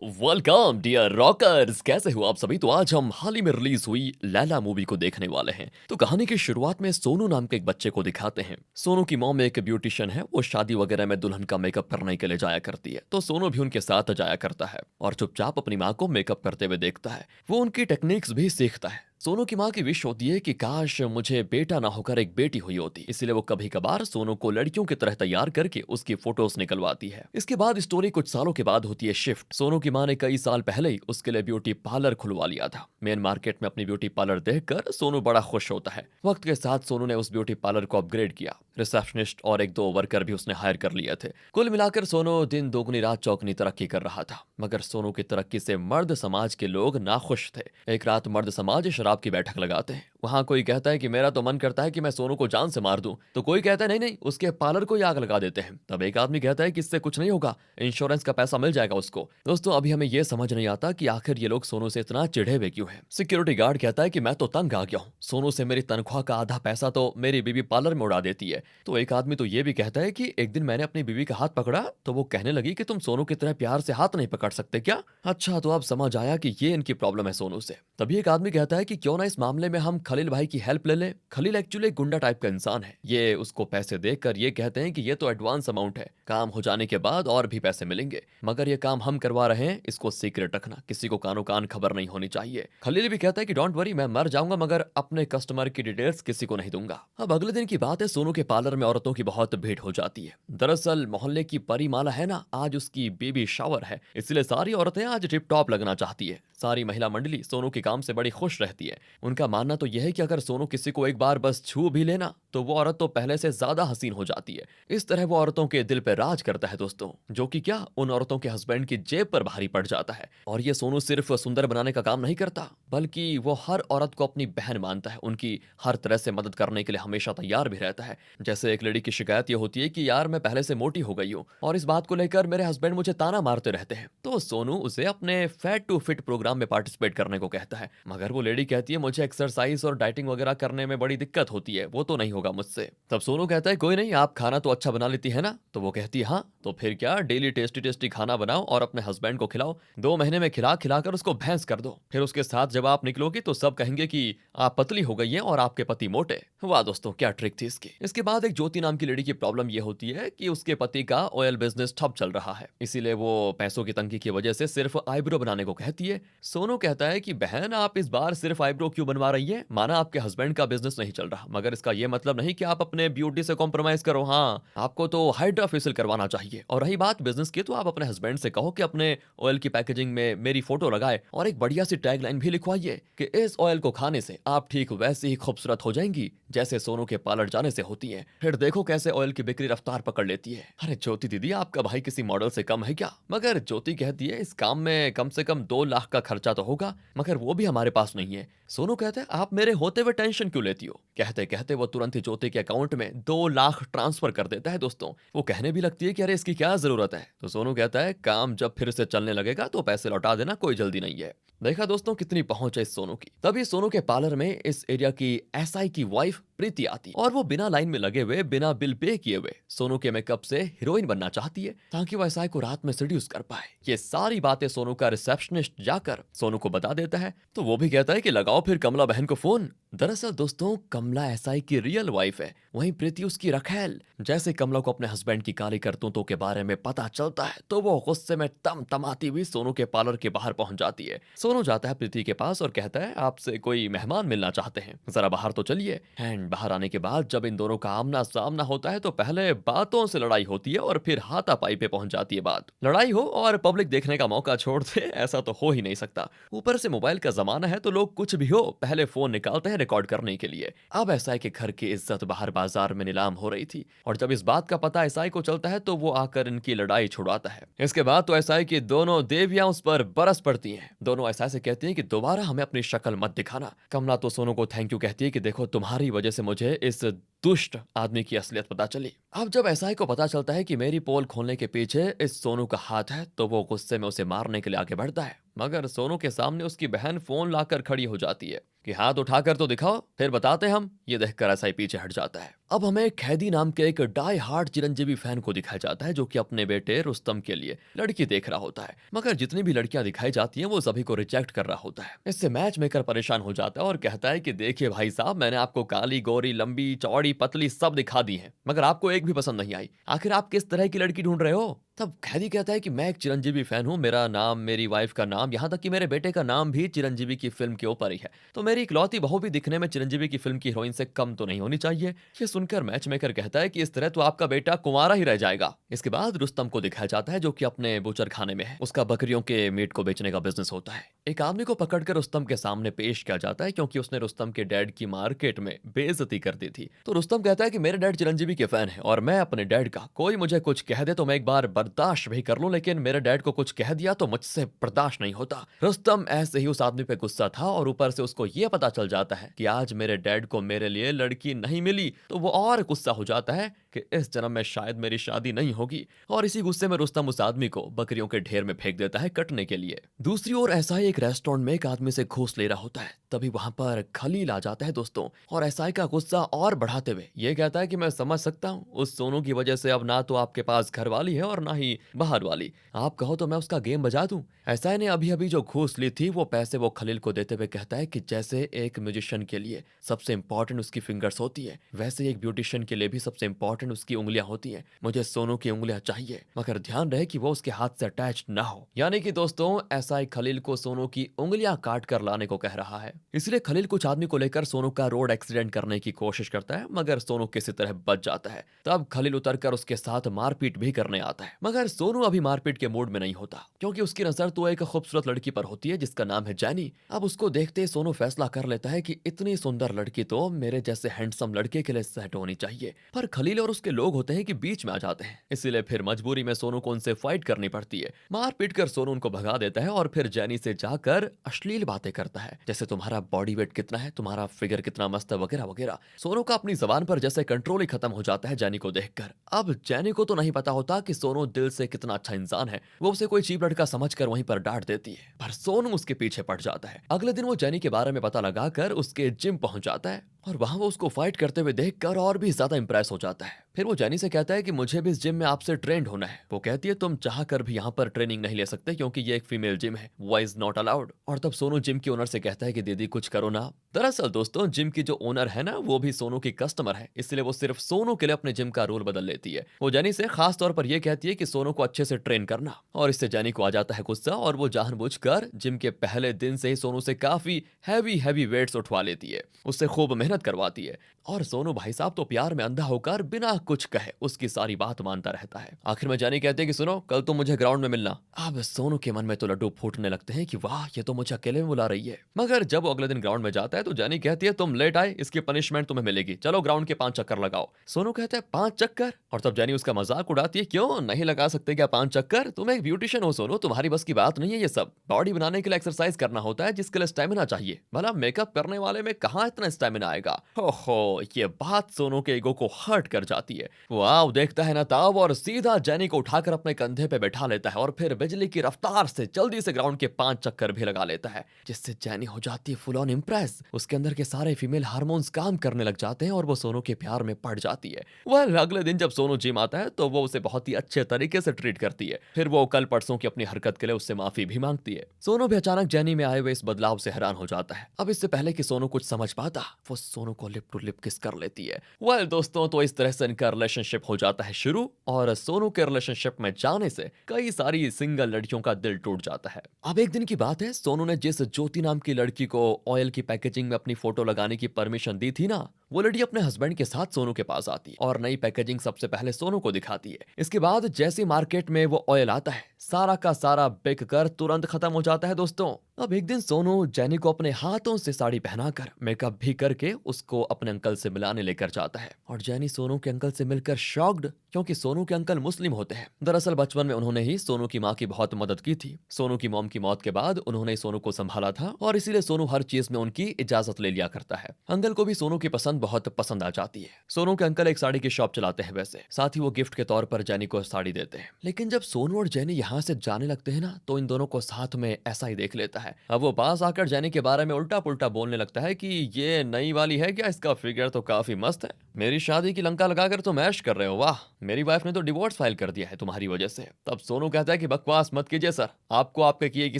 Welcome dear rockers, कैसे हो आप सभी। तो आज हम हाल ही में रिलीज हुई लैला मूवी को देखने वाले हैं। तो कहानी की शुरुआत में सोनू नाम के एक बच्चे को दिखाते हैं। सोनू की मॉम एक ब्यूटिशियन है, वो शादी वगैरह में दुल्हन का मेकअप करने के लिए जाया करती है, तो सोनू भी उनके साथ जाया करता है और चुपचाप अपनी माँ को मेकअप करते हुए देखता है। वो उनकी टेक्निक्स भी सीखता है। सोनू की माँ की विश होती है कि काश मुझे बेटा ना होकर एक बेटी हुई होती, इसलिए वो कभी कभार सोनू को लड़कियों की तरह तैयार करके उसकी फोटोज निकलवाती है। इसके बाद स्टोरी कुछ सालों के बाद होती है शिफ्ट। सोनू की माँ ने कई साल पहले ही उसके लिए ब्यूटी पार्लर खुलवा लिया था। मेन मार्केट में अपनी ब्यूटी पार्लर देखकर सोनू बड़ा खुश होता है। वक्त के साथ सोनू ने उस ब्यूटी पार्लर को अपग्रेड किया। रिसेप्शनिस्ट और एक दो वर्कर भी उसने हायर कर लिए थे। कुल मिलाकर सोनू दिन दोगुनी रात चौगुनी तरक्की कर रहा था। मगर सोनू की तरक्की से मर्द समाज के लोग नाखुश थे। एक रात मर्द समाज शराब की बैठक लगाते हैं। वहां कोई कहता है कि मेरा तो मन करता है कि मैं सोनू को जान से मार दूं, तो कोई कहता है नहीं नहीं, उसके पार्लर को ही आग लगा देते हैं। तब एक आदमी कहता है कि इससे कुछ नहीं होगा, इंश्योरेंस का पैसा मिल जाएगा उसको। दोस्तों, अभी हमें यह समझ नहीं आता कि आखिर ये लोग सोनू से इतना चिढ़े हुए क्यों हैं। सिक्योरिटी गार्ड कहता है कि मैं तो तंग आ गया हूँ, सोनू से मेरी तनख्वाह का आधा पैसा तो मेरी बीवी पार्लर में उड़ा देती है। तो एक आदमी तो ये भी कहता है कि एक दिन मैंने अपनी बीवी का हाथ पकड़ा तो वो कहने लगी कि तुम सोनू की तरह प्यार से हाथ नहीं पकड़ सकते क्या। अच्छा, तो अब समझ आया कि ये इनकी प्रॉब्लम है सोनू से। तभी एक आदमी कहता है कि क्यों ना इस मामले में हम खलील भाई की हेल्प ले लें। खलील एक्चुअली एक गुंडा टाइप का इंसान है। ये उसको पैसे देकर ये कहते हैं कि ये तो एडवांस अमाउंट है, काम हो जाने के बाद और भी पैसे मिलेंगे, मगर ये काम हम करवा रहे हैं, इसको सीक्रेट रखना, किसी को कानो कान खबर नहीं होनी चाहिए। खलील भी कहता है कि डोंट वरी, मैं मर जाऊंगा मगर अपने कस्टमर की डिटेल्स किसी को नहीं दूंगा। अब अगले दिन की बात है, सोनू के पार्लर में औरतों की बहुत भीड़ हो जाती है। दरअसल मोहल्ले की परिमाला है ना, आज उसकी बेबी शावर है, इसलिए सारी औरतें आज टिप टॉप लगना चाहती है। सारी महिला मंडली सोनू के काम से बड़ी खुश रहती है। उनका मानना तो यह है कि अगर सोनू किसी को एक बार बस छू भी लेना तो वो औरत तो पहले से ज्यादा हसीन हो जाती है। इस तरह वो औरतों के दिल पर राज करता है दोस्तों, जो कि क्या उन औरतों के हस्बैंड की जेब पर भारी पड़ जाता है। और ये सोनू सिर्फ सुंदर बनाने का काम नहीं करता, बल्कि वो हर औरत को अपनी बहन मानता है, उनकी हर तरह से मदद करने के लिए हमेशा तैयार भी रहता है। जैसे एक लेडी की शिकायत ये होती है कि यार मैं पहले से मोटी हो गई हूँ और इस बात को लेकर मेरे हस्बैंड मुझे ताना मारते रहते हैं, तो सोनू उसे अपने फैट टू फिट प्रोग्राम में पार्टिसिपेट करने को कहता है। मगर वो लेडी कहती है मुझे एक्सरसाइज और डाइटिंग वगैरह करने में बड़ी दिक्कत होती है, वो तो नहीं होगा मुझसे। तब सोनू कहता है कोई नहीं, आप खाना तो अच्छा बना लेती है ना। तो वो कहती है हाँ, तो फिर क्या, डेली टेस्टी टेस्टी खाना बनाओ और अपने हस्बैंड को खिलाओ। 2 महीने में खिला खिलाकर उसको भैंस कर दो, फिर उसके साथ जब आप निकलोगी तो सब कहेंगे कि आप पतली हो गई हैं और आपके पति मोटे। वाह दोस्तों, क्या ट्रिक थी इसकी। इसके बाद एक ज्योति नाम की लेडी की प्रॉब्लम ये होती है कि उसके पति का ऑयल बिजनेस ठप चल रहा है, इसीलिए वो पैसों की तंगी की वजह से सिर्फ आईब्रो बनाने को कहती है। सोनू कहता है कि बहन आप इस बार सिर्फ आईब्रो क्यों बनवा रही है, माना आपके हस्बैंड का बिजनेस नहीं चल रहा, मगर इसका ये मतलब नहीं कि आप अपने ब्यूटी से कॉम्प्रोमाइज करो। हाँ, आपको तो हाइड्रा फेशियल करवाना चाहिए। और रही बात बिजनेस की, तो आप अपने हस्बैंड से कहो कि अपने ऑयल की पैकेजिंग में मेरी फोटो लगाए और एक बढ़िया सी टैगलाइन भी लिखवाइए कि इस ऑयल को खाने से आप ठीक वैसे ही खूबसूरत हो जाएंगी जैसे सोनू के पार्लर जाने से होती है। फिर देखो कैसे ऑयल की बिक्री रफ्तार पकड़ लेती है। अरे ज्योति दीदी, आपका भाई किसी मॉडल से कम है क्या। मगर ज्योति कहती है इस काम में कम से कम 2 लाख का खर्चा तो होगा, मगर वो भी हमारे पास नहीं है। सोनू कहते हैं आप मेरे होते हुए टेंशन क्यों लेती हो। कहते कहते वो तुरंत ही ज्योति के अकाउंट में 2 लाख ट्रांसफर कर देता है दोस्तों। वो कहने भी लगती है कि अरे इसकी क्या जरूरत है। तो सोनू कहता है काम जब फिर से चलने लगेगा तो पैसे लौटा देना, कोई जल्दी नहीं है। देखा दोस्तों कितनी पहुंच है इस सोनू की। तभी सोनू के पार्लर में इस एरिया की एसआई की वाइफ प्रीति आती और वो बिना लाइन में लगे हुए, बिना बिल पे किए हुए सोनू के मेकअप से हीरोइन बनना चाहती है, ताकि वो एसआई को रात में सेड्यूस कर पाए। ये सारी बातें सोनू का रिसेप्शनिस्ट जाकर सोनू को बता देता है, तो वो भी कहता है कि लगाओ फिर कमला बहन को फोन। दरअसल दोस्तों कमला एसआई की रियल वाइफ है, वहीं प्रीति उसकी रखेल। जैसे कमला को अपने हस्बैंड की काली करतूतों के बारे में पता चलता है तो वो गुस्से में तमाती हुई सोनू के पार्लर के बाहर पहुंच जाती है। सोनू जाता है प्रीति के पास और कहता है आपसे कोई मेहमान मिलना चाहते हैं, जरा बाहर तो चलिए। एंड बाहर आने के बाद जब इन दोनों का आमना सामना होता है तो पहले बातों से लड़ाई होती है और फिर हाथापाई पे पहुंच जाती है बात। लड़ाई हो और पब्लिक देखने का मौका छोड़ दे, ऐसा तो हो ही नहीं सकता। ऊपर से मोबाइल का जमाना है तो लोग कुछ भी हो पहले फोन निकालते हैं रिकॉर्ड करने के लिए। अब एसआई के घर की इज्जत बाहर बाजार में नीलाम हो रही थी और जब इस बात का पता एसआई को चलता है तो वो आकर इनकी लड़ाई छुड़ाता है। इसके बाद तो एसआई की दोनों देवियां उस पर बरस पड़ती हैं। दोनों एसआई से कहती हैं कि दोबारा हमें अपनी शक्ल मत दिखाना। कमला तो सोनू को थैंक यू कहती है कि देखो तुम्हारी वजह से मुझे इस दुष्ट आदमी की असलियत पता चली। अब जब एसआई को पता चलता है कि मेरी पोल खोलने के पीछे इस सोनू का हाथ है तो वो गुस्से में उसे मारने के लिए आगे बढ़ता है। मगर सोनू के सामने उसकी बहन फोन लाकर खड़ी हो जाती है कि हाथ उठाकर तो दिखाओ, फिर बताते हम। ये देखकर एसआई पीछे हट जाता है। अब हमें कैदी नाम के एक डाई हार्ट चिरंजीवी फैन को दिखाया जाता है, जो कि अपने बेटे रुस्तम के लिए लड़की देख रहा होता है। मगर जितनी भी लड़कियां दिखाई जाती हैं वो सभी को रिजेक्ट कर रहा होता है। इससे मैच मेकर परेशान हो जाता है और कहता है कि देखिए भाई साहब, मैंने आपको काली गोरी लंबी चौड़ी पतली सब दिखा दी है, मगर आपको एक भी पसंद नहीं आई। आखिर आप किस तरह की लड़की ढूंढ रहे हो? तब कैदी कहता है कि मैं एक चिरंजीवी फैन हूँ, मेरा नाम, मेरी वाइफ का नाम, यहाँ तक कि मेरे बेटे का नाम भी चिरंजीवी की फिल्म के ऊपर ही है, तो मेरी इकलौती बहू भी दिखने में चिरंजीवी की फिल्म की हीरोइन से कम तो नहीं होनी चाहिए। ये सुनकर मैच मेकर कहता है कि इस तरह तो आपका बेटा कुंवारा ही रह जाएगा। इसके बाद रुस्तम को दिखाया जाता है, जो कि अपने बुचर खाने में है। उसका बकरियों के मीट को बेचने का बिजनेस होता है। एक आदमी को पकड़कर रुस्तम के सामने पेश किया जाता है, क्योंकि उसने रुस्तम के डैड की मार्केट में बेइज्जती कर दी थी। तो रुस्तम कहता है कि मेरे डैड चिरंजीवी के फैन है और मैं अपने डैड का, कोई मुझे कुछ कह दे तो मैं एक बार बर्दाश्त भी कर लूं, लेकिन मेरे डैड को कुछ कह दिया तो मुझसे बर्दाश्त नहीं होता। रुस्तम ऐसे ही उस आदमी पे गुस्सा था और ऊपर से उसको यह पता चल जाता है कि आज मेरे डैड को मेरे लिए लड़की नहीं मिली, तो वो और गुस्सा हो जाता है कि इस जन्म में शायद मेरी शादी नहीं होगी। और इसी गुस्से में रुस्तम उस आदमी को बकरियों के ढेर में फेंक देता है कटने के लिए। दूसरी ओर एसआई एक रेस्टोरेंट में एक आदमी से घूस ले रहा होता है। तभी वहां पर खलील आ जाता है दोस्तों, और एसआई का गुस्सा और बढ़ाते हुए ये कहता है कि मैं समझ सकता हूँ, उस सोनू की वजह से अब ना तो आपके पास घर वाली है और ना ही बाहर वाली। आप कहो तो मैं उसका गेम बजा दूं। एसआई ने अभी अभी जो घूस ली थी वो पैसे वो खलील को देते हुए कहता है कि जैसे एक म्यूजिशियन के लिए सबसे इंपॉर्टेंट उसकी फिंगर्स होती है, वैसे एक ब्यूटिशियन के लिए भी सबसे इंपॉर्टेंट उसकी उंगलियां होती हैं। मुझे सोनू की उंगलियां चाहिए, मगर ध्यान रहे कि वो उसके हाथ से अटैच ना हो। यानी कि दोस्तों, एसआई खलील को सोनू की उंगलियां काट कर लाने को कह रहा है। इसलिए खलील कुछ आदमी को लेकर सोनू का रोड एक्सीडेंट करने की कोशिश करता है, मगर सोनू किसी तरह बच जाता है। तब खलील उतरकर उसके साथ मारपीट भी करने आता है, मगर सोनू अभी मारपीट के मूड में नहीं होता, क्योंकि उसकी नजर तो एक खूबसूरत लड़की पर होती है जिसका नाम है जैनी। अब उसको देखते सोनू फैसला कर लेता है कि इतनी सुंदर लड़की तो मेरे जैसे हैंडसम लड़के के लिए सेट होनी चाहिए। पर खलील और उसके लोग होते हैं कि बीच में आ जाते हैं, इसीलिए फिर मजबूरी में सोनू को उनसे फाइट करनी पड़ती है। मार पीट कर सोनू उनको भगा देता है और फिर जैनी से जाकर अश्लील बातें करता है, जैसे तुम्हारा बॉडी वेट कितना है, तुम्हारा फिगर कितना मस्त है, वगैरह वगैरह। सोनू का अपनी जबान पर जैसे कंट्रोल ही खत्म हो जाता है जैनी को देखकर। अब जैनी को तो नहीं पता होता कि सोनू दिल से कितना अच्छा इंसान है, वो उसे कोई चीप लड़का समझकर वहीं पर डांट देती है, पर सोनू उसके पीछे पड़ जाता है। अगले दिन वो जैनी के बारे में पता लगाकर उसके जिम पहुंच जाता है और वहां वो उसको फाइट करते हुए देखकर और भी ज्यादा इंप्रेस हो जाता है। फिर वो जैनी से कहता है कि मुझे भी इस जिम में आपसे ट्रेंड होना है। वो कहती है तुम चाह कर भी यहाँ पर ट्रेनिंग नहीं ले सकते, क्योंकि ये एक फीमेल जिम है, बॉयज नॉट अलाउड। और तब सोनू जिम के ओनर से कहता है कि दीदी कुछ करो ना। दरअसल दोस्तों, जिम की जो ओनर है ना, वो भी सोनू की कस्टमर है, इसलिए वो सिर्फ सोनू के लिए अपने जिम का रूल बदल लेती है। वो जैनी से खास तौर पर यह कहती है कि सोनू को अच्छे से ट्रेन करना, और इससे जैनी को आ जाता है गुस्सा और वो जानबूझकर जिम के पहले दिन से ही सोनू से काफी हैवी वेट्स उठवा लेती है, उससे खूब मेहनत करवाती है। और सोनू भाई साहब तो प्यार में अंधा होकर बिना कुछ कहे उसकी सारी बात मानता रहता है। आखिर में जैनी कहते हैं कि सुनो, कल तुम मुझे ग्राउंड में मिलना। अब सोनू के मन में तो लड्डू फूटने लगते हैं कि वाह, ये तो मुझे अकेले में बुला रही है। मगर जब वो अगले दिन ग्राउंड में जाता है तो जैनी कहती है तुम लेट आए, इसकी पनिशमेंट तुम्हें मिलेगी, चलो ग्राउंड के 5 चक्कर लगाओ। सोनू कहता है 5 चक्कर? और तब जैनी उसका मजाक उड़ाती है, क्यों नहीं लगा सकते क्या 5 चक्कर? तुम एक ब्यूटिशियन हो सोनू, तुम्हारी बस की बात नहीं है ये सब। बॉडी बनाने के लिए एक्सरसाइज करना होता है, जिसके लिए स्टेमिना चाहिए। भला मेकअप करने वाले में कहाँ इतना स्टेमिना आएगा? हो, ये बात सोनू के ईगो को हर्ट कर जाती है। वाह, देखता है ना ताव, और सीधा जैनी को उठाकर अपने कंधे पे बैठा लेता है और फिर बिजली की रफ्तार से जल्दी से ग्राउंड के 5 चक्कर भी लगा लेता है, जिससे जैनी हो जाती है फुल ऑन इम्प्रेस। उसके अंदर के सारे फीमेल हार्मोन्स काम करने लग जाते हैं और वो सोनू के प्यार में पड़ जाती है। वह अगले दिन जब सोनू जिम आता है तो वो उसे बहुत ही अच्छे तरीके से ट्रीट करती है। फिर वो कल परसों की अपनी हरकत के लिए उससे माफी भी मांगती है। सोनू भी अचानक जैनी में आए हुए इस बदलाव से हैरान हो जाता है। अब इससे पहले कि सोनू कुछ समझ पाता, वो सोनू को लिप टू लिप किस कर लेती है। वेल दोस्तों, तो इस तरह से इनका रिलेशनशिप हो जाता है शुरू, और सोनू के रिलेशनशिप में जाने से कई सारी सिंगल लड़कियों का दिल टूट जाता है। अब एक दिन की बात है, सोनू ने जिस ज्योति नाम की लड़की को ऑयल की पैकेजिंग में अपनी फोटो लगाने की परमिशन दी थी ना, वो लड़की अपने हस्बैंड के साथ सोनू के पास आती है और नई पैकेजिंग सबसे पहले सोनू को दिखाती है। इसके बाद जैसे मार्केट में वो ऑयल आता है, सारा का सारा बिक कर तुरंत खत्म हो जाता है दोस्तों। अब एक दिन सोनू जैनी को अपने हाथों से साड़ी पहनाकर मेकअप भी करके उसको अपने अंकल से मिलाने लेकर जाता है, और जैनी सोनू के अंकल से मिलकर शॉक्ड, क्योंकि सोनू के अंकल मुस्लिम होते हैं। दरअसल बचपन में उन्होंने ही सोनू की माँ की बहुत मदद की थी। सोनू की मॉम की मौत के बाद उन्होंने सोनू को संभाला था और इसीलिए सोनू हर चीज में उनकी इजाजत ले लिया करता है। अंकल को भी सोनू की पसंद बहुत पसंद आ जाती है। सोनू के अंकल एक साड़ी की शॉप चलाते हैं वैसे, साथ ही वो गिफ्ट के तौर पर जेनी को साड़ी देते हैं। लेकिन जब सोनू और जेनी यहाँ से जाने लगते हैं ना, तो इन दोनों को साथ में ऐसा ही देख लेता है। अब वो पास आकर जेनी के बारे में उल्टा पुल्टा बोलने लगता है कि ये नई वाली है क्या, इसका फिगर तो काफी मस्त है, मेरी शादी की लंका लगाकर तुम ऐश कर रहे हो, वाह, मेरी वाइफ ने तो डिवोर्स फाइल कर दिया है तुम्हारी वजह से। तब सोनू कहता है कि बकवास मत कीजिए सर, आपको आपके किए की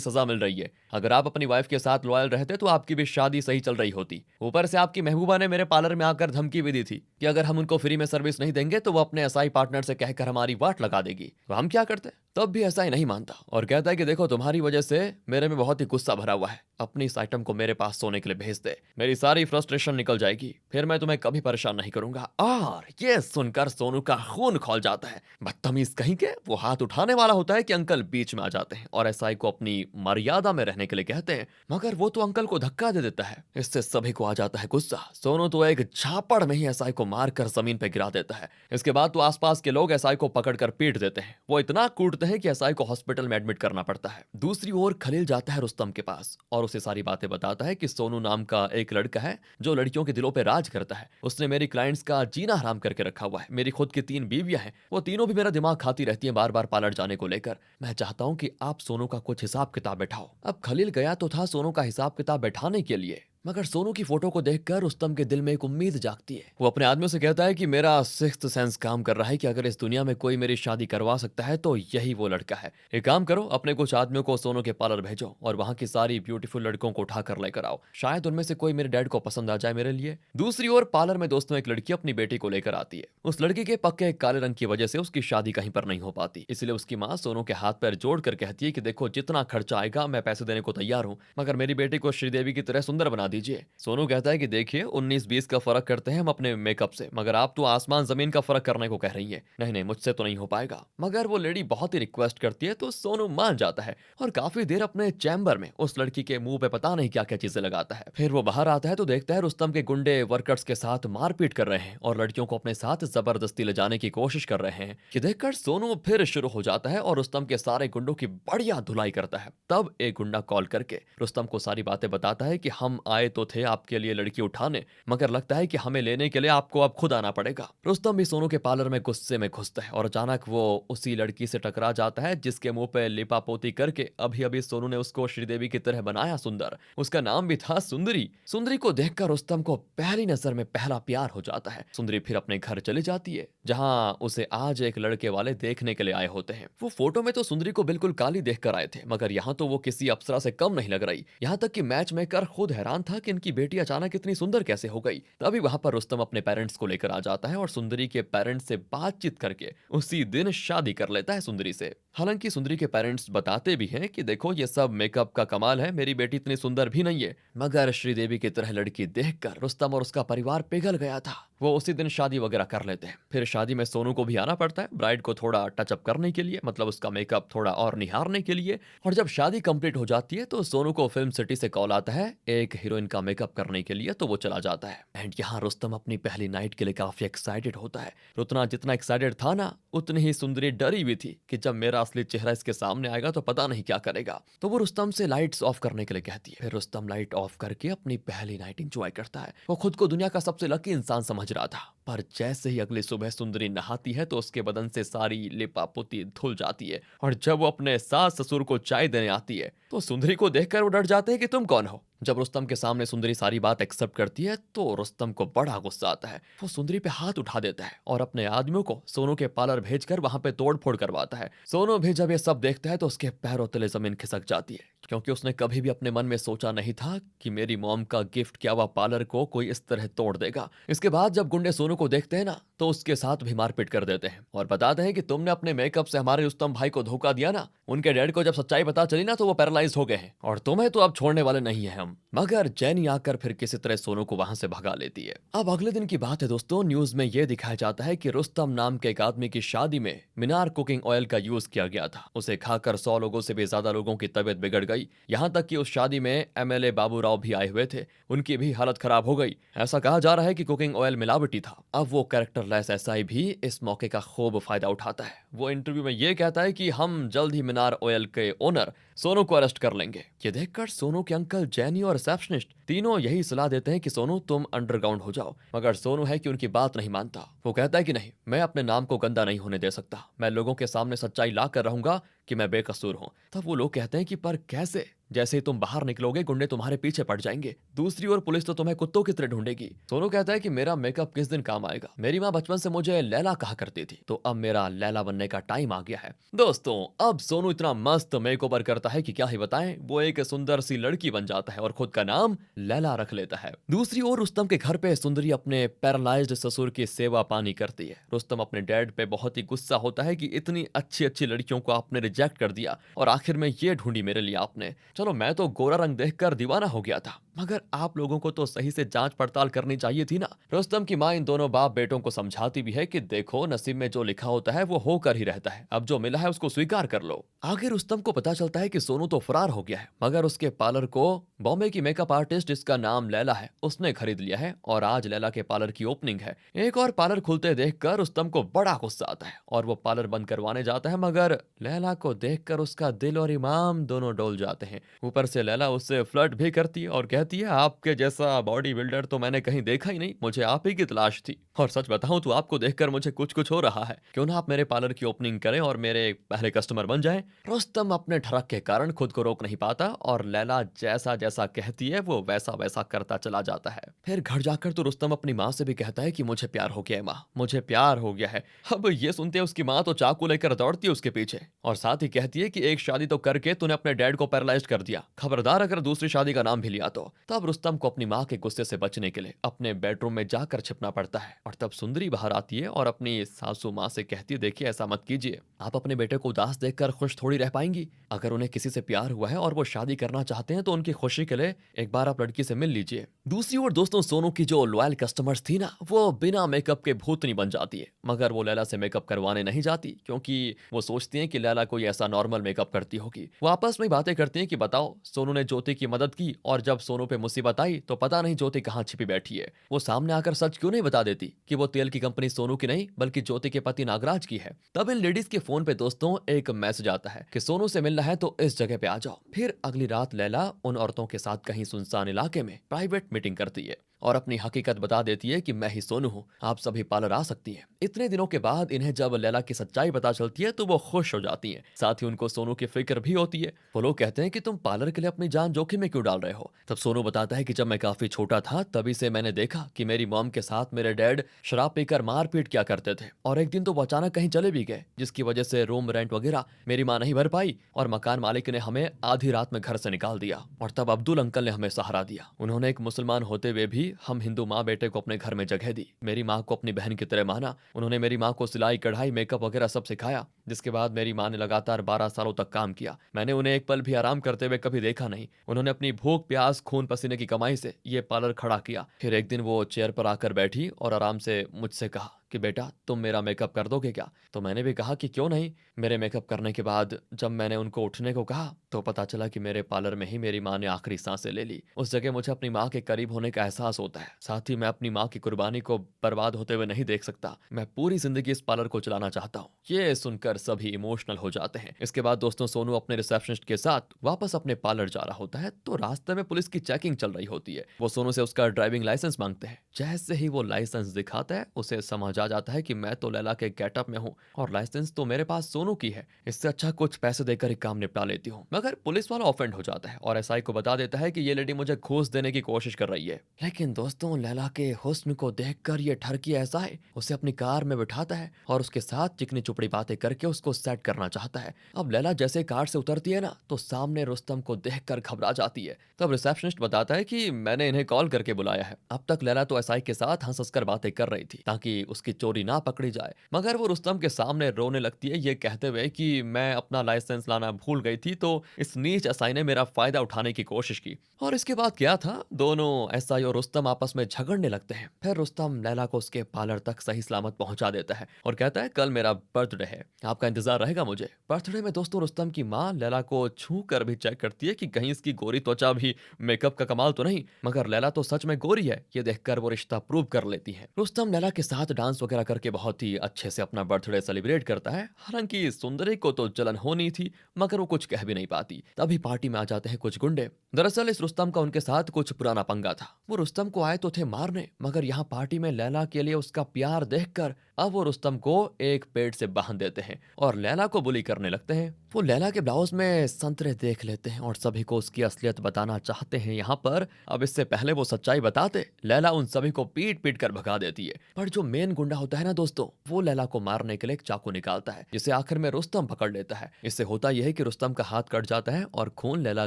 सजा मिल रही है। अगर आप अपनी वाइफ के साथ लॉयल रहते तो आपकी भी शादी सही चल रही होती। ऊपर से आपकी महबूबा ने मेरे पार्लर में आकर धमकी भी दी थी कि अगर हम उनको फ्री में सर्विस नहीं देंगे तो वो अपने एसआई पार्टनर से कहकर हमारी वाट लगा देगी। तो हम क्या करते? तब भी एसआई नहीं मानता और कहता है कि देखो तुम्हारी वजह से मेरे में बहुत ही गुस्सा भरा हुआ है, अपनी इस आइटम को मेरे पास सोने के लिए भेज दे, मेरी सारी फ्रस्ट्रेशन निकल जाएगी, फिर मैं तुम्हें कभी परेशान नहीं करूंगा। और ये सुनकर सोनू का खून खौल जाता है। बदतमीज कहीं के, वो हाथ उठाने वाला होता है कि अंकल बीच में आ जाते हैं और एसआई को अपनी मर्यादा में रहने के लिए कहते हैं, मगर वो तो अंकल को धक्का दे देता है। इससे सभी को आ जाता है गुस्सा। सोनू तो एक झापड़ में ही एसआई को मारकर जमीन पर गिरा देता है। इसके बाद तो आसपास के लोग एसआई को पकड़कर पीट देते हैं। वो इतना कूटते हैं कि एसआई को हॉस्पिटल में एडमिट करना पड़ता है। दूसरी ओर खलील जाता है रुस्तम के पास और उसे सारी बातें बताता है कि सोनू नाम का एक लड़का है जो लड़कियों के दिलों पे राज करता है। उसने मेरी क्लाइंट्स का जीना हराम करके रखा हुआ है। मेरी खुद की 3 बीवियां हैं, वो तीनों भी मेरा दिमाग खाती रहती हैं बार बार पार्लर जाने को लेकर। मैं चाहता हूं कि आप सोनू का कुछ हिसाब किताब बैठाओ। अब खलील गया तो था सोनू का हिसाब किताब बैठाने के लिए, मगर सोनू की फोटो को देखकर रुस्तम के दिल में एक उम्मीद जागती है। वो अपने आदमियों से कहता है कि मेरा सिक्स्थ सेंस काम कर रहा है कि अगर इस दुनिया में कोई मेरी शादी करवा सकता है तो यही वो लड़का है। एक काम करो, अपने कुछ आदमियों को सोनू के पार्लर भेजो और वहां की सारी ब्यूटीफुल लड़कों को उठाकर लेकर आओ, शायद उनमें से कोई मेरे डैड को पसंद आ जाए मेरे लिए। दूसरी ओर पार्लर में दोस्तों एक लड़की अपनी बेटी को लेकर आती है। उस लड़की के पक्के काले रंग की वजह से उसकी शादी कहीं पर नहीं हो पाती, इसलिए उसकी माँ सोनू के हाथ पैर जोड़कर कहती है कि देखो जितना खर्चा आएगा मैं पैसे देने को तैयार हूँ, मगर मेरी बेटी को श्रीदेवी की तरह सुंदर बना दीजिए। सोनू कहता है कि देखिए 19-20 का फर्क करते हैं हम अपने मेकअप से, मगर आप तो आसमान जमीन का फर्क करने को कह रही हैं। नहीं नहीं, मुझसे तो नहीं हो पाएगा। मगर वो लेडी बहुत ही रिक्वेस्ट करती है तो सोनू मान जाता है और काफी देर अपने चैम्बर में उस लड़की के मुंह पे पता नहीं क्या क्या चीजें लगाता है। फिर वो बाहर आता है तो देखता है रुस्तम के गुंडे वर्कर्स के साथ मारपीट कर रहे हैं और लड़कियों को अपने साथ जबरदस्ती ले जाने की कोशिश कर रहे हैं। कि देखकर सोनू फिर शुरू हो जाता है और रुस्तम के सारे गुंडों की बढ़िया धुलाई करता है। तब एक गुंडा कॉल करके रुस्तम को सारी बातें बताता है कि हम आए तो थे आपके लिए लड़की उठाने, मगर लगता है कि हमें लेने के लिए आपको अब खुद आना पड़ेगा। रुस्तम भी सोनू के पार्लर में गुस्से में घुसता है और अचानक वो उसी लड़की से टकरा जाता है जिसके मुंह पे लिपापोती करके अभी अभी सोनू ने उसको श्रीदेवी की तरह बनाया सुंदर। उसका नाम भी था सुंदरी। सुंदरी को देखकर रुस्तम को पहली नजर में पहला प्यार हो जाता है। सुंदरी फिर अपने घर चली जाती है जहां उसे आज एक लड़के वाले देखने के लिए आए होते हैं। वो फोटो में तो सुंदरी को बिल्कुल काली देखकर आए थे, मगर यहाँ तो वो किसी अप्सरा से कम नहीं लग रही। यहाँ तक कि मैच मेकर खुद हैरान था कि इनकी बेटी अचानक इतनी सुंदर कैसे हो गई। तभी वहां पर रुस्तम अपने पेरेंट्स को लेकर आ जाता है और सुंदरी के पेरेंट्स से बातचीत करके उसी दिन शादी कर लेता है सुंदरी से। हालांकि सुंदरी के पेरेंट्स बताते भी हैं कि देखो ये सब मेकअप का कमाल है, मेरी बेटी इतनी सुंदर भी नहीं है। मगर श्रीदेवी की तरह लड़की देखकर रुस्तम और उसका परिवार पिघल गया था। वो उसी दिन शादी वगैरह कर लेते हैं। फिर शादी में सोनू को भी आना पड़ता है ब्राइड को थोड़ा टचअप करने के लिए, मतलब उसका मेकअप थोड़ा और निहारने के लिए। और जब शादी कंप्लीट हो जाती है तो सोनू को फिल्म सिटी से कॉल आता है एक हीरोइन का मेकअप करने के लिए, तो वो चला जाता है। एंड यहाँ रुस्तम अपनी पहली नाइट के लिए काफी एक्साइटेड होता है। रुतना जितना एक्साइटेड था ना, उतनी ही सुंदरी डरी हुई थी कि जब मेरा असली चेहरा इसके सामने आएगा तो पता नहीं क्या करेगा। तो वो रुस्तम से लाइट्स ऑफ करने के लिए कहती है। फिर रुस्तम लाइट ऑफ करके अपनी पहली नाइट एंजॉय करता है। वो खुद को दुनिया का सबसे लकी इंसान समझ रहा था, पर जैसे ही अगली सुबह सुंदरी नहाती है तो उसके बदन से सारी लिपापोती धुल जाती है। और जब वो अपने सास ससुर को चाय देने आती है तो सुंदरी को देखकर वो डर जाते हैं कि तुम कौन हो। जब रुस्तम के सामने सुंदरी सारी बात एक्सेप्ट करती है तो रुस्तम को बड़ा गुस्सा आता है। वो सुंदरी पे हाथ उठा देता है और अपने आदमियों को सोनू के पार्लर भेजकर वहां पे तोड़फोड़ करवाता है। सोनू भी जब ये सब देखता है तो उसके पैरों तले जमीन खिसक जाती है, क्योंकि उसने कभी भी अपने मन में सोचा नहीं था कि मेरी मॉम का गिफ्ट क्या हुआ पार्लर को कोई इस तरह तोड़ देगा। इसके बाद जब गुंडे सोनू को देखते हैं ना तो उसके साथ भी मारपीट कर देते हैं और बताते हैं कि तुमने अपने मेकअप से हमारे रुस्तम भाई को धोखा दिया ना, उनके डैड को जब सच्चाई पता चली ना तो वो पैरालाइज हो गए हैं और तुम्हें तो अब छोड़ने वाले नहीं है हम। मगर जेनी आकर फिर किसी तरह सोनू को वहां से भगा लेती है। अब अगले दिन की बात है दोस्तों, न्यूज में यह दिखाया जाता है कि रुस्तम नाम के एक आदमी की शादी में मिनार कुकिंग ऑयल का यूज किया गया था। उसे खाकर 100 लोगों से भी ज्यादा लोगों की तबीयत बिगड़ गई। यहाँ तक कि उस शादी में एमएलए बाबूराव भी आए हुए थे, उनकी भी हालत खराब हो गई। ऐसा कहा जा रहा है कि कुकिंग ऑयल मिलावटी था। अब वो कैरेक्टरलेस एसआई भी इस मौके का खूब फायदा उठाता है। वो इंटरव्यू में ये कहता है कि हम जल्द ही मीनार ऑयल के ओनर सोनू को अरेस्ट कर लेंगे। ये देखकर सोनू के अंकल, जैनी और रिसेप्शनिस्ट तीनों यही सलाह देते हैं कि सोनू तुम अंडरग्राउंड हो जाओ, मगर सोनू है कि उनकी बात नहीं मानता। वो कहता है कि नहीं, मैं अपने नाम को गंदा नहीं होने दे सकता, मैं लोगों के सामने सच्चाई ला कर रहूंगा कि मैं बेकसूर हूं। तब वो लोग कहते हैं कि पर कैसे? जैसे ही तुम बाहर निकलोगे गुंडे तुम्हारे पीछे पड़ जाएंगे, दूसरी ओर पुलिस तो तुम्हें कुत्तों की तरह ढूंढेगी। सोनू कहता है कि मेरा मेकअप किस दिन काम आएगा, मेरी माँ बचपन से मुझे लैला कहा करती थी, तो अब मेरा लैला बनने का टाइम आ गया है। दोस्तों, अब सोनू इतना मस्त मेकओवर करता है कि क्या ही बताएं, वो एक सुंदर सी लड़की बन जाता है और खुद का नाम लैला रख लेता है। दूसरी ओर रुस्तम के घर पे सुंदरी अपने पैरालाइज्ड ससुर की सेवा पानी करती है। रुस्तम अपने डैड पे बहुत ही गुस्सा होता है कि इतनी अच्छी अच्छी लड़कियों को आपने रिजेक्ट कर दिया और आखिर में ये ढूंढी मेरे लिए आपने। चलो, मैं तो गोरा रंग देखकर दीवाना हो गया था, मगर आप लोगों को तो सही से जांच पड़ताल करनी चाहिए थी ना। रुस्तम की मां इन दोनों बाप बेटों को समझाती भी है कि देखो, नसीब में जो लिखा होता है वो होकर ही रहता है, अब जो मिला है उसको स्वीकार कर लो। आगे रुस्तम को पता चलता है कि सोनू तो फरार हो गया है, मगर उसके पार्लर को बॉम्बे की मेकअप आर्टिस्ट जिसका नाम लैला है उसने खरीद लिया है और आज लैला के पार्लर की ओपनिंग है। एक और पार्लर खुलते देखकर रुस्तम को बड़ा गुस्सा आता है और वो पार्लर बंद करवाने जाता है, मगर लैला को देखकर उसका दिल और ईमान दोनों डोल जाते हैं। ऊपर से लैला उससे फ्लर्ट भी करती है और कहती है, आपके जैसा बॉडी बिल्डर तो मैंने कहीं देखा ही नहीं, मुझे आप ही की तलाश थी। और सच बताऊं तो आपको देखकर मुझे कुछ कुछ हो रहा है, क्यों ना आप मेरे पार्लर की ओपनिंग करें और मेरे पहले कस्टमर बन जाएं। रुस्तम अपने ठरक के कारण खुद को रोक नहीं पाता और लैला जैसा जैसा कहती है वो वैसा वैसा करता चला जाता है। फिर घर जाकर तो रुस्तम अपनी माँ से भी कहता है कि मुझे प्यार हो गया है माँ, मुझे प्यार हो गया है। अब ये सुनते उसकी माँ तो चाकू लेकर दौड़ती है उसके पीछे और साथ ही कहती है कि एक शादी तो करके तूने अपने डैड को पैरालाइज कर दिया, खबरदार अगर दूसरी शादी का नाम भी लिया तो। तब रुस्तम को अपनी माँ के गुस्से से बचने के लिए अपने बेडरूम में जाकर छिपना पड़ता है और तब सुंदरी बाहर आती है और अपनी सासू माँ से कहती है, देखिए ऐसा मत कीजिए, आप अपने बेटे को उदास देखकर खुश थोड़ी रह पाएंगी। अगर उन्हें किसी से प्यार हुआ है और वो शादी करना चाहते हैं तो उनकी खुशी के लिए एक बार आप लड़की से मिल लीजिए। दूसरी ओर दोस्तों, सोनू की जो लॉयल कस्टमर्स थी ना, वो बिना मेकअप के भूतनी बन जाती है, मगर वो लैला से मेकअप करवाने नहीं जाती क्योंकि वो सोचती हैं कि लैला कोई ऐसा नॉर्मल मेकअप करती होगी। वो आपस में बातें करती हैं कि बताओ, सोनू ने ज्योति की मदद की और जब सोनू पे मुसीबत आई तो पता नहीं ज्योति कहाँ छिपी बैठी है। वो सामने आकर सच क्यों नहीं बता देती कि वो तेल की कंपनी सोनू की नहीं बल्कि ज्योति के पति नागराज की है। तब इन लेडीज के फोन पे दोस्तों एक मैसेज आता है कि सोनू से मिलना है तो इस जगह पे आ जाओ। फिर अगली रात लैला उन औरतों के साथ कहीं सुनसान इलाके में प्राइवेट मीटिंग करती है और अपनी हकीकत बता देती है कि मैं ही सोनू हूँ, आप सभी पार्लर आ सकती हैं। इतने दिनों के बाद इन्हें जब लैला की सच्चाई पता चलती है तो वो खुश हो जाती हैं, साथ ही उनको सोनू की फिक्र भी होती है। वो लोग कहते हैं कि तुम पार्लर के लिए अपनी जान जोखिम में क्यों डाल रहे हो। तब सोनू बताता है कि जब मैं काफी छोटा था तभी से मैंने देखा कि मेरी मॉम के साथ मेरे डैड शराब पीकर मारपीट क्या करते थे और एक दिन तो वो अचानक कहीं चले भी गए, जिसकी वजह से रूम रेंट वगैरह मेरी माँ नहीं भर पाई और मकान मालिक ने हमें आधी रात में घर से निकाल दिया। और तब अब्दुल अंकल ने हमें सहारा दिया, उन्होंने एक मुसलमान होते हुए भी हम हिंदू माँ बेटे को अपने घर में जगह दी, मेरी माँ को अपनी बहन की तरह माना। उन्होंने मेरी माँ को सिलाई कढ़ाई मेकअप वगैरह सब सिखाया, जिसके बाद मेरी माँ ने लगातार 12 सालों तक काम किया। मैंने उन्हें एक पल भी आराम करते हुए कभी देखा नहीं। उन्होंने अपनी भूख प्यास खून पसीने की कमाई से ये पार्लर खड़ा किया। फिर एक दिन वो चेयर पर आकर बैठी और आराम से मुझसे कहा कि बेटा तुम मेरा मेकअप कर दोगे क्या। तो मैंने भी कहा कि क्यों नहीं। मेरे मेकअप करने के बाद जब मैंने उनको उठने को कहा तो पता चला कि मेरे पार्लर में ही मेरी माँ ने आखिरी सांसें ले ली। उस जगह मुझे अपनी माँ के करीब होने का एहसास होता है, साथ ही मैं अपनी माँ की कुर्बानी को बर्बाद होते हुए नहीं देख सकता। मैं पूरी जिंदगी इस पार्लर को चलाना चाहता हूँ। ये सुनकर सभी इमोशनल हो जाते हैं। इसके बाद दोस्तों सोनू अपने रिसेप्शनिस्ट के साथ वापस अपने पार्लर जा रहा होता है तो रास्ते में पुलिस की चेकिंग चल रही होती है। वो सोनू से उसका ड्राइविंग लाइसेंस मांगते हैं। जैसे ही वो लाइसेंस दिखाता है उसे समझ आ जाता है कि मैं तो लैला के गेटअप में हूँ और लाइसेंस तो मेरे पास सोनू की है, इससे अच्छा कुछ पैसे देकर एक काम निपटा लेती हूँ। मगर पुलिस वाला ऑफेंड हो जाता है और एसआई को बता देता है कि ये लेडी मुझे घूस देने की कोशिश कर रही है। लेकिन दोस्तों लैला के हुस्न को देखकर ये ठरकी एसआई उसे अपनी कार में बिठाता है और उसके साथ चिकनी चुपड़ी बातें करके उसको सेट करना चाहता है। अब लैला जैसे कार से उतरती है ना तो सामने रुस्तम को देखकर घबरा जाती है। तब रिसेप्शनिस्ट बताता है कि मैंने इन्हें कॉल करके बुलाया है। अब तक लैला तो एसआई के साथ हंस हंसकर बातें कर रही थी ताकि उसकी कि चोरी ना पकड़ी जाए। मगर वो रुस्तम के सामने रोने लगती है, ये कहते हुए कि मैं अपना लाइसेंस लाना भूल गई थी, तो इस नीच एसआई ने मेरा फायदा उठाने की कोशिश की। और इसके बाद क्या था, दोनों एसआई और रुस्तम आपस में झगड़ने लगते हैं। फिर रुस्तम लैला को उसके पार्लर तक सही सलामत पहुंचा देता है और कहता है कल मेरा बर्थडे है, आपका इंतजार रहेगा मुझे। बर्थडे में दोस्तों रुस्तम की माँ लैला को छू कर भी चेक करती है कि कहीं इसकी गोरी त्वचा भी मेकअप का कमाल तो नहीं। मगर लैला तो सच में गोरी है, ये देखकर वो रिश्ता प्रूव कर लेती है। रुस्तम लैला के साथ डांस वगैरह करके बहुत ही अच्छे से अपना बर्थडे सेलिब्रेट करता है। हालांकि सुंदरी को तो जलन होनी थी, मगर वो कुछ कह भी नहीं पाती। तभी पार्टी में आ जाते हैं कुछ गुंडे। दरअसल इस रुस्तम का उनके साथ कुछ पुराना पंगा था। वो रुस्तम को आए तो थे मारने, मगर यहाँ पार्टी में लैला के लिए उसका प्यार देखकर अब वो रुस्तम को एक पेड़ से बांध देते हैं और लैला को बुली करने लगते हैं। वो लैला के ब्लाउज में संतरे देख लेते हैं और सभी को उसकी असलियत बताना चाहते हैं यहाँ पर। अब इससे पहले वो सच्चाई बताते, लैला उन सभी को पीट पीट कर भगा देती है। पर जो मेन गुंडा होता है ना दोस्तों, वो लैला को मारने के लिए एक चाकू निकालता है, जिसे आखिर में रुस्तम पकड़ लेता है। इससे होता यह है कि रुस्तम का हाथ कट जाता है और खून लैला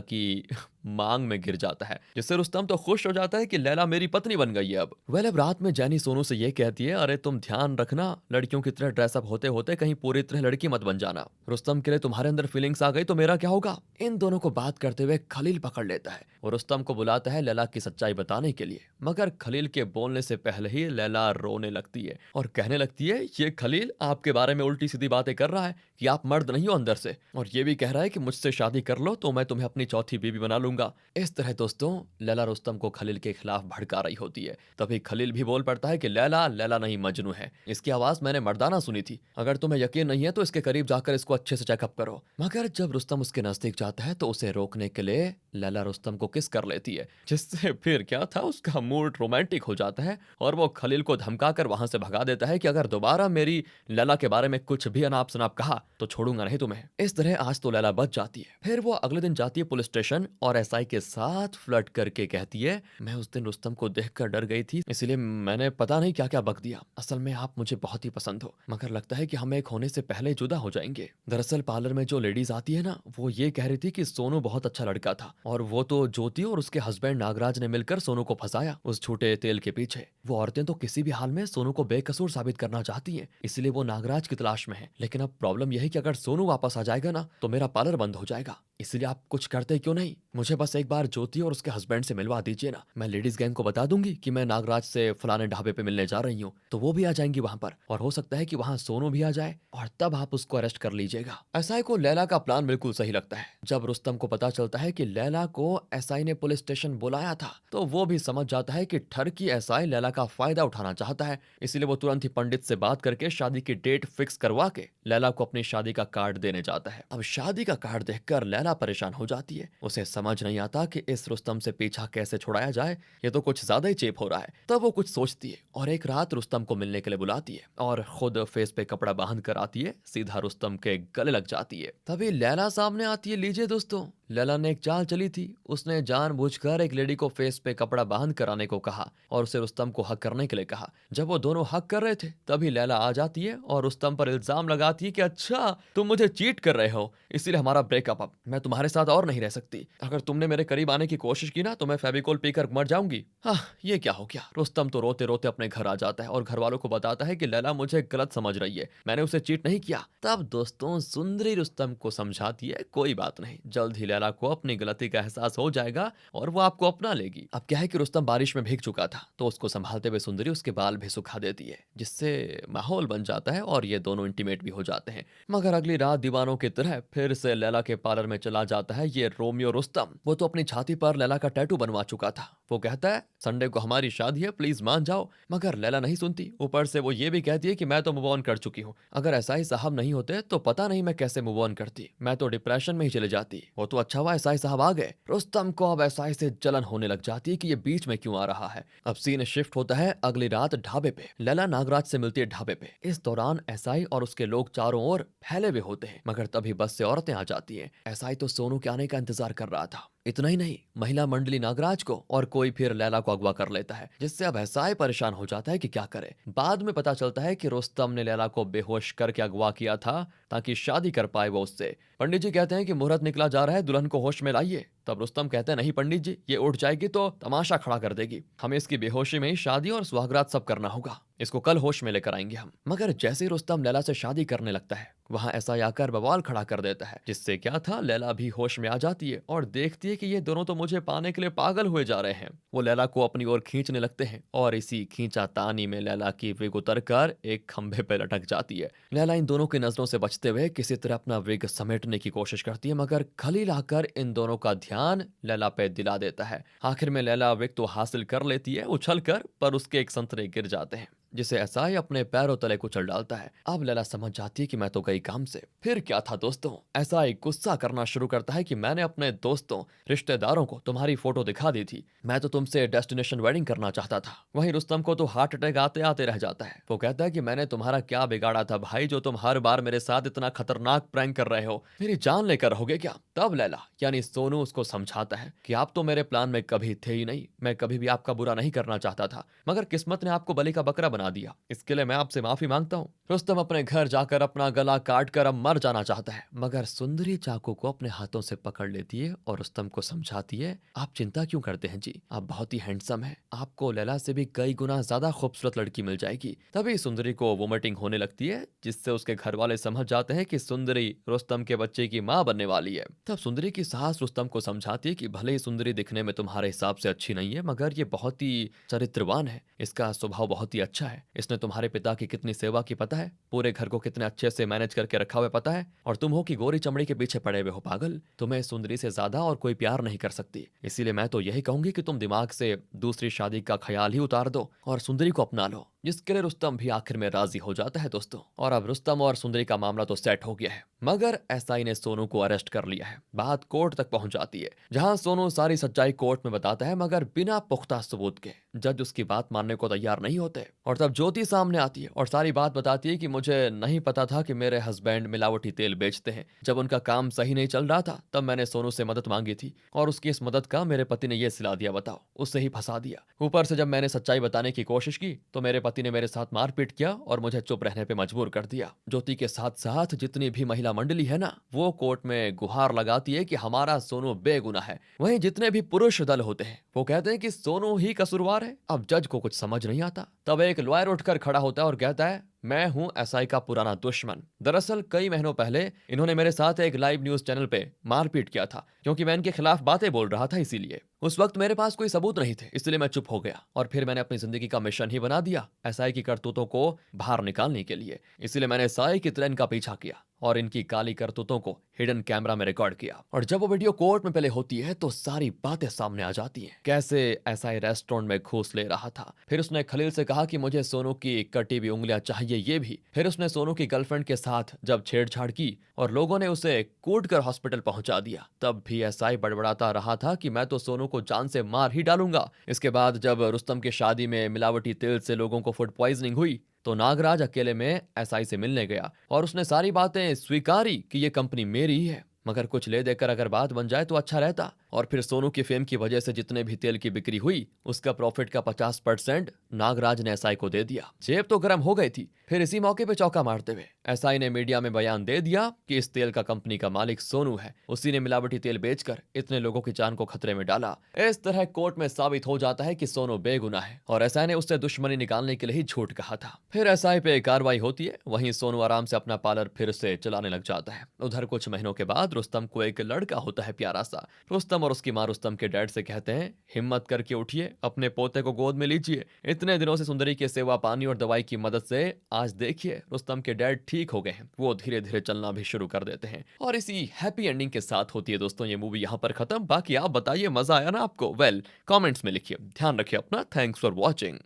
की मांग में गिर जाता है, जिससे रुस्तम तो खुश हो जाता है कि लैला मेरी पत्नी बन गई है अब रात में जैनी सोनू से ये कहती है, अरे तुम ध्यान रखना, लड़कियों की तरह ड्रेसअप होते होते कहीं पूरी तरह लड़की मत बन जाना। रुस्तम के लिए तुम्हारे अंदर फीलिंग्स आ गई तो मेरा क्या होगा। इन दोनों को बात करते हुए खलील पकड़ लेता है और रुस्तम को बुलाता है लैला की सच्चाई बताने के लिए। मगर खलील के बोलने से पहले ही लैला रोने लगती है और कहने लगती है, ये खलील आपके बारे में उल्टी सीधी बातें कर रहा है कि आप मर्द नहीं हो अंदर से, और ये भी कह रहा है कि मुझसे शादी कर लो तो मैं तुम्हें अपनी चौथी बीवी बना लूंगा। इस तरह दोस्तों लैला रुस्तम को खलील के खिलाफ भड़का रही होती है। तभी खलील भी बोल पड़ता है कि लैला लैला नहीं मजनू है, इसकी आवाज मैंने मर्दाना सुनी थी, अगर तुम्हें यकीन नहीं है तो इसके करीब जाकर इसको अच्छे से चेकअप करो। मगर जब रुस्तम उसके नजदीक जाता है तो उसे रोकने के लिए लैला रुस्तम को किस कर लेती है, जिससे फिर क्या था, उसका मूड रोमांटिक हो जाता है और वो खलील को धमकाकर वहां से भगा देता है कि अगर दोबारा मेरी लैला के बारे में कुछ भी अनाप शनाप कहा तो छोड़ूंगा नहीं तुम्हें। इस तरह आज तो लैला बच जाती है। फिर वो अगले दिन जाती है पुलिस स्टेशन और एसआई के साथ फ्लर्ट करके कहती है, मैं उस दिन रुस्तम को देखकर डर गई थी, इसलिए मैंने पता नहीं क्या क्या बक दिया। असल में आप मुझे बहुत ही पसंद हो, मगर लगता है कि हम एक होने से पहले जुदा हो जाएंगे। दरअसल पार्लर में जो लेडीज आती है ना, वो ये कह रही थी कि सोनू बहुत अच्छा लड़का था और वो तो ज्योति और उसके हस्बैंड नागराज ने मिलकर सोनू को फंसाया उस झूठे तेल के पीछे। वो औरतें तो किसी भी हाल में सोनू को बेकसूर साबित करना चाहती हैं, इसलिए वो नागराज की तलाश में है। लेकिन अब प्रॉब्लम यह है कि अगर सोनू वापस आ जाएगा ना तो मेरा पार्लर बंद हो जाएगा, इसलिए आप कुछ करते क्यों नहीं, मुझे बस एक बार ज्योति और उसके हस्बैंड से मिलवा दीजिए ना। मैं लेडीज गैंग को बता दूंगी कि मैं नागराज से फलाने ढाबे पे मिलने जा रही हूँ, तो वो भी आ जाएंगी वहां पर, और हो सकता है कि वहां सोनू भी आ जाए और तब आप उसको अरेस्ट कर लीजिएगा। एसआई को लैला का प्लान बिल्कुल सही लगता है। जब रुस्तम को पता चलता है कि लैला को एसआई ने पुलिस स्टेशन बुलाया था तो वो भी समझ जाता है कि ठरकी एसआई लैला का फायदा उठाना चाहता है, इसलिए वो तुरंत ही पंडित से बात करके शादी की डेट फिक्स करवा के लैला को अपनी शादी का कार्ड देने जाता है। अब शादी का कार्ड देखकर लैला परेशान हो जाती है, उसे समझ नहीं आता कि इस रुस्तम से पीछा कैसे छुड़ाया जाए, ये तो कुछ ज्यादा ही चेप हो रहा है। तब वो कुछ सोचती है और एक रात रुस्तम को मिलने के लिए बुलाती है और खुद फेस पे कपड़ा बांध कर आती है, सीधा रुस्तम के गले लग जाती है। तभी लैला सामने आती है। लीजिए दोस्तों, लैला ने एक चाल चली थी, उसने जानबूझकर एक लेडी को फेस पे कपड़ा बांध कर आने को कहा और उसे रुस्तम को हक करने के लिए कहा। जब वो दोनों हक कर रहे थे तभी लैला आ जाती है और रुस्तम पर इल्जाम लगाती है कि अच्छा तुम मुझे चीट कर रहे हो, इसीलिए हमारा ब्रेकअप, अब मैं तुम्हारे साथ और नहीं रह सकती, अगर तुमने मेरे करीब आने की कोशिश की ना तो मैं फेविकोल पीकर मर जाऊंगी। हाँ, ये क्या हो गया। रुस्तम तो रोते रोते अपने घर आ जाता है और घर वालों को बताता है कि लैला मुझे गलत समझ रही है, मैंने उसे चीट नहीं किया। तब दोस्तों सुंदरी रुस्तम को समझाती है, कोई बात नहीं, जल्द ही लैला को अपनी गलती का एहसास हो जाएगा और वो आपको अपना लेगी। अब क्या है कि रुस्तम बारिश में भीग चुका था तो उसको संभालते हुए सुंदरी उसके बाल भी सुखा देती है, जिससे माहौल बन जाता है और ये दोनों इंटीमेट भी हो जाते हैं। मगर अगली रात दीवानों की तरह फिर से लैला के पार्लर में चला जाता है ये रोमियो रुस्तम। वो तो अपनी छाती पर लैला का टैटू बनवा चुका था। वो कहता है संडे को हमारी शादी है, प्लीज मान जाओ, मगर लैला नहीं सुनती। ऊपर से वो ये भी कहती है कि मैं तो मूव ऑन कर चुकी हूँ, अगर एसआई साहब नहीं होते तो पता नहीं मैं कैसे मूव ऑन करती, मैं तो डिप्रेशन में ही चले जाती। वो तो अच्छा हुआ एसआई साहब आ गए। रुस्तम को अब एसआई से जलन होने लग जाती है कि ये बीच में क्यों आ रहा है। अब सीन शिफ्ट होता है अगली रात ढाबे पे। लैला नागराज से मिलती है ढाबे पे। इस दौरान एसआई और उसके लोग चारों ओर फैले हुए होते हैं, मगर तभी बस से औरतें आ जाती हैं। एसआई तो सोनू के आने का इंतजार कर रहा था। इतना ही नहीं, महिला मंडली नागराज को और कोई फिर लैला को अगवा कर लेता है, जिससे अब एसआई परेशान हो जाता है कि क्या करे। बाद में पता चलता है कि रुस्तम ने लैला को बेहोश करके अगवा किया था ताकि शादी कर पाए वो उससे। पंडित जी कहते हैं कि मुहूर्त निकला जा रहा है, दुल्हन को होश में लाइए। तब रुस्तम कहते हैं नहीं पंडित जी, ये उठ जाएगी तो तमाशा खड़ा कर देगी, हमें इसकी बेहोशी में ही शादी और सुहागरात सब करना होगा, इसको कल होश में लेकर आएंगे हम। मगर जैसे ही रुस्तम लैला से शादी करने लगता है, वहां ऐसा आकर बवाल खड़ा कर देता है, जिससे क्या था, लैला भी होश में आ जाती है और देखती है कि ये दोनों तो मुझे पाने के लिए पागल हुए जा रहे हैं। वो लैला को अपनी ओर खींचने लगते हैं और इसी खींचातानी में लैला की विग उतर कर एक खंभे पे लटक जाती है। लैला इन दोनों की नजरों से बचते हुए किसी तरह अपना विग समेटने की कोशिश करती है, मगर खलील आकर इन दोनों का ध्यान लैला पे दिला देता है। आखिर में लैला विग तो हासिल कर लेती है उछल कर, पर उसके एक संतरे गिर जाते हैं, जिसे एसआई अपने पैरों तले कुचल डालता है। अब लैला समझ जाती है कि मैं तो गई काम से। फिर क्या था दोस्तों, एसआई गुस्सा करना शुरू करता है कि मैंने अपने दोस्तों रिश्तेदारों को तुम्हारी फोटो दिखा दी थी, मैं तो तुमसे डेस्टिनेशन वेडिंग करना चाहता था। वहीं रुस्तम को तो हार्ट अटैक आते आते रह जाता है। वो कहता है कि मैंने तुम्हारा क्या बिगाड़ा था भाई, जो तुम हर बार मेरे साथ इतना खतरनाक प्रैंक कर रहे हो, मेरी जान लेकर रहोगे क्या। तब लैला यानी सोनू उसको समझाता है कि आप तो मेरे प्लान में कभी थे ही नहीं, मैं कभी भी आपका बुरा नहीं करना चाहता था, मगर किस्मत ने आपको बलि का बकरा बना दिया, इसके लिए मैं आपसे माफी मांगता हूँ। रुस्तम अपने घर जाकर अपना गला काट कर अब मर जाना चाहता है, मगर सुंदरी चाकू को अपने हाथों से पकड़ लेती है और रुस्तम को समझाती है, आप चिंता क्यों करते हैं जी, आप बहुत ही हैंडसम है, आपको लैला से भी कई गुना ज्यादा खूबसूरत लड़की मिल जाएगी। तभी सुंदरी को वोमिटिंग होने लगती है, जिससे उसके घर वाले समझ जाते हैं कि सुंदरी रुस्तम के बच्चे की माँ बनने वाली है। तब सुंदरी की सास रुस्तम को समझाती है कि भले ही सुंदरी दिखने में तुम्हारे हिसाब से अच्छी नहीं है, मगर ये बहुत ही चरित्रवान है, इसका स्वभाव बहुत ही अच्छा है, इसने तुम्हारे पिता की कितनी सेवा की पता है, पूरे घर को कितने अच्छे से मैनेज करके रखा हुआ पता है, और तुम हो कि गोरी चमड़ी के पीछे पड़े हुए हो पागल, तुम्हें सुंदरी से ज्यादा और कोई प्यार नहीं कर सकती। इसीलिए मैं तो यही कहूंगी कि तुम दिमाग से दूसरी शादी का ख्याल ही उतार दो और सुंदरी को अपना लो, जिसके लिए रुस्तम भी आखिर में राजी हो जाता है दोस्तों। और अब रुस्तम और सुंदरी का मामला तो सेट हो गया है, मगर एसआई ने सोनू को अरेस्ट कर लिया है। बात कोर्ट तक पहुंच जाती है, जहां सोनू सारी सच्चाई कोर्ट में बताता है, मगर बिना पुख्ता सबूत के। जज उसकी बात मानने को तैयार नहीं होते और तब ज्योति सामने आती है और सारी बात बताती है कि मुझे नहीं पता था कि मेरे हस्बैंड मिलावटी तेल बेचते हैं, जब उनका काम सही नहीं चल रहा था तब मैंने सोनू से मदद मांगी थी और उसकी इस मदद का मेरे पति ने यह सिला दिया, बताओ, उससे ही फंसा दिया। ऊपर से जब मैंने सच्चाई बताने की कोशिश की तो मेरे पति ने मेरे साथ मारपीट किया और मुझे चुप रहने पे मजबूर कर दिया। ज्योति के साथ साथ जितनी भी महिला मंडली है ना, वो कोर्ट में गुहार लगाती है कि हमारा सोनू बेगुनाह है। वहीं जितने भी पुरुष दल होते हैं वो कहते हैं कि सोनू ही कसूरवार है। अब जज को कुछ समझ नहीं आता, तब एक लॉयर उठकर खड़ा होता है और कहता है, मैं हूं एसआई का पुराना दुश्मन। दरअसल कई महीनों पहले इन्होंने मेरे साथ एक लाइव न्यूज चैनल पे मारपीट किया था, क्योंकि मैं इनके खिलाफ बातें बोल रहा था, इसीलिए उस वक्त मेरे पास कोई सबूत नहीं थे, इसलिए मैं चुप हो गया और फिर मैंने अपनी जिंदगी का मिशन ही बना दिया एसआई की करतूतों को बाहर निकालने के लिए। इसीलिए मैंने एसआई की तरह इनका पीछा किया और इनकी काली करतूतों को हिडन कैमरा में रिकॉर्ड किया। और जब वो वीडियो कोर्ट में पहले होती है तो सारी बातें सामने आ जाती हैं, कैसे एसआई रेस्टोरेंट में घूस ले रहा था। फिर उसने खलील से कहा कि मुझे सोनू की कटी हुई उंगलियां चाहिए, ये भी। फिर उसने सोनू की गर्लफ्रेंड के साथ जब छेड़छाड़ की और लोगों ने उसे कूट कर हॉस्पिटल पहुंचा दिया, तब भी एसआई बड़बड़ाता रहा था कि मैं तो सोनू को जान से मार ही डालूंगा। इसके बाद जब रुस्तम की शादी में मिलावटी तेल से लोगों को फूड पॉइजनिंग हुई तो नागराज अकेले में एसआई से मिलने गया और उसने सारी बातें स्वीकारी कि ये कंपनी मेरी ही है, मगर कुछ ले देकर अगर बात बन जाए तो अच्छा रहता। और फिर सोनू की फेम की वजह से जितने भी तेल की बिक्री हुई उसका प्रॉफिट का 50% नागराज ने एसआई को दे दिया। जेब तो गर्म हो गई थी। फिर इसी मौके पे चौका मारते हुए एसआई ने मीडिया में बयान दे दिया कि इस तेल का कंपनी का मालिक सोनू है, उसी ने मिलावटी तेल बेचकर इतने लोगों की जान को खतरे में डाला। इस तरह कोर्ट में साबित हो जाता है कि सोनू बेगुनाह है और एसआई ने उससे दुश्मनी निकालने के लिए ही झूठ कहा था। फिर एसआई पे कार्रवाई होती है, वहीं सोनू आराम से अपना पार्लर फिर से चलाने लग जाता है। उधर कुछ महीनों के बाद रुस्तम को एक लड़का होता है प्यारा सा। रुस्तम और उसकी मां रुस्तम के डैड से कहते हैं, हिम्मत करके उठिए, अपने पोते को गोद में लीजिए। इतने दिनों से सुंदरी के सेवा पानी और दवाई की मदद से आज देखिए रुस्तम के डैड ठीक हो गए हैं, वो धीरे धीरे चलना भी शुरू कर देते हैं। और इसी हैप्पी एंडिंग के साथ होती है दोस्तों ये मूवी यहाँ पर खत्म। बाकी आप बताइए मजा आया ना आपको? वेल, कमेंट्स में लिखिए। ध्यान रखिए अपना। Thanks for watching.